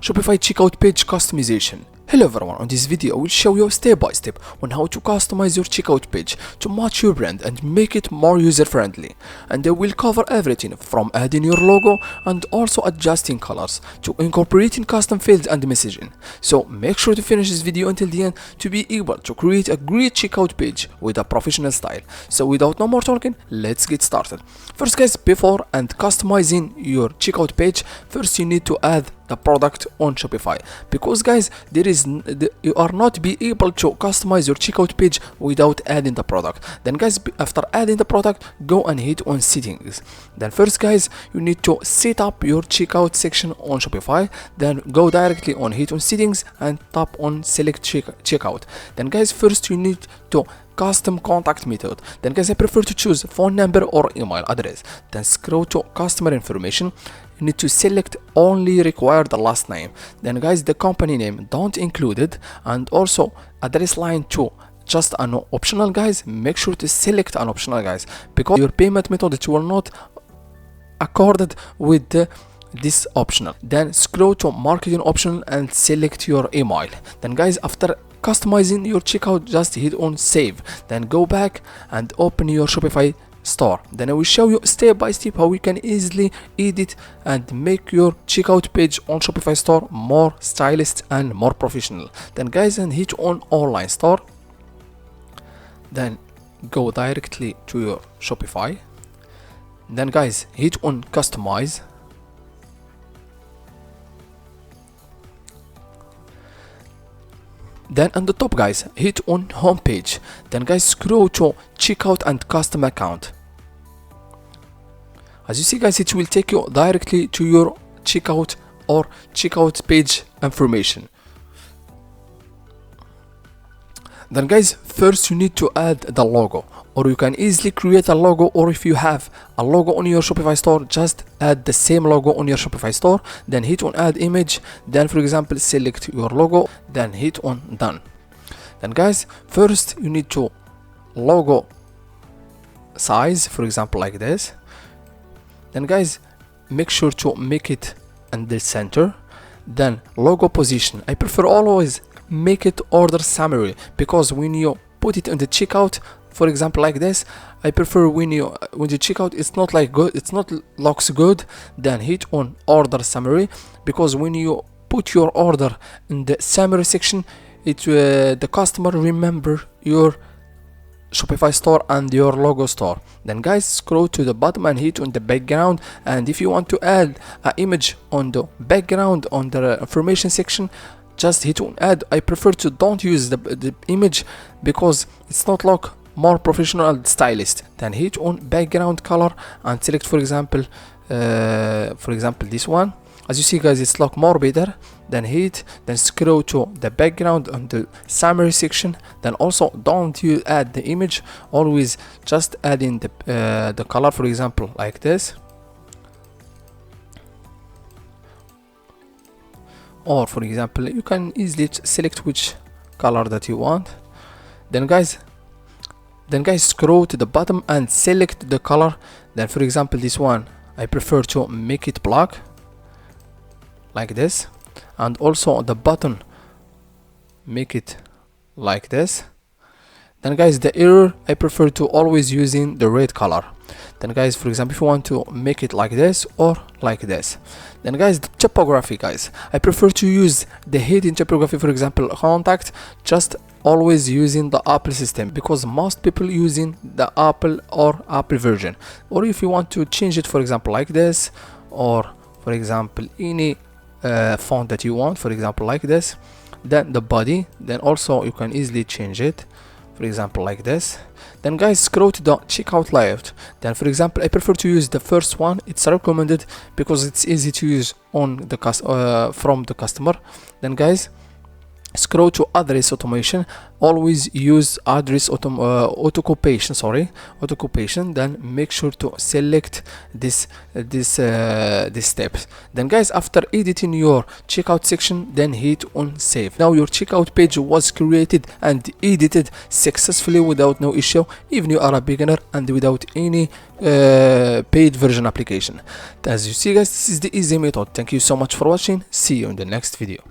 Shopify Checkout Page Customization. Hello everyone, on this video I will show you step by step on how to customize your checkout page to match your brand and make it more user friendly. And I will cover everything from adding your logo and also adjusting colors to incorporating custom fields and messaging. So make sure to finish this video until the end to be able to create a great checkout page with a professional style. So without no more talking, let's get started. First guys, before and customizing your checkout page, first you need to add the product on Shopify, because guys you are not be able to customize your checkout page without adding the product. Then guys, after adding the product, go and hit on settings. Then first guys, you need to set up your checkout section on Shopify. Then go directly on hit on settings and tap on select checkout. Then guys, first you need to custom contact method. Then guys, I prefer to choose phone number or email address. Then scroll to customer information. You need to select only require the last name. Then guys, the company name don't include it, and also address line to just an optional guys. Make sure to select an optional guys, because your payment method it will not accorded with this optional. Then scroll to marketing option and select your email. Then guys, after customizing your checkout, just hit on save. Then go back and open your Shopify store. Then I will show you step by step how you can easily edit and make your checkout page on Shopify store more stylish and more professional. Then guys, and hit on online store. Then go directly to your Shopify. Then guys, hit on customize. Then on the top guys, hit on home page. Then guys, scroll to checkout and custom account. As you see guys, it will take you directly to your checkout or checkout page information. Then guys, first you need to add the logo, or you can easily create a logo, or if you have a logo on your Shopify store, just add the same logo on your Shopify store. Then hit on add image. Then for example, select your logo, then hit on done. Then guys, first you need to logo size, for example like this. Then guys, make sure to make it in the center. Then logo position, I prefer always make it order summary, because when you put it in the checkout, for example like this, I prefer when you checkout, it's not like good, it's not looks good. Then hit on order summary, because when you put your order in the summary section, it the customer remember your Shopify store and your logo store. Then guys, scroll to the bottom and hit on the background, and if you want to add an image on the background on the information section, just hit on add. I prefer to don't use the image, because it's not look more professional and stylish. Then hit on background color and select for example this one. As you see guys, it's look more better. Then then scroll to the background on the summary section. Then also don't you add the image, always just add in the color, for example like this, or for example you can easily select which color that you want. Then guys, scroll to the bottom and select the color. Then for example this one, I prefer to make it black like this, and also the button make it like this. Then guys, the error, I prefer to always using the red color. Then guys, for example, if you want to make it like this or like this. Then guys, the typography guys, I prefer to use the hidden typography, for example contact, just always using the Apple system, because most people using the Apple or Apple version. Or if you want to change it, for example like this, or for example any font that you want, for example like this. Then the body, then also you can easily change it, for example like this. Then guys, scroll to the checkout layout. Then for example, I prefer to use the first one, it's recommended because it's easy to use on the from the customer. Then guys, scroll to address automation. Always use address auto-compation, then make sure to select this steps. Then guys, after editing your checkout section, then hit on save. Now your checkout page was created and edited successfully without no issue, even you are a beginner and without any paid version application. As you see guys, this is the easy method. Thank you so much for watching. See you in the next video.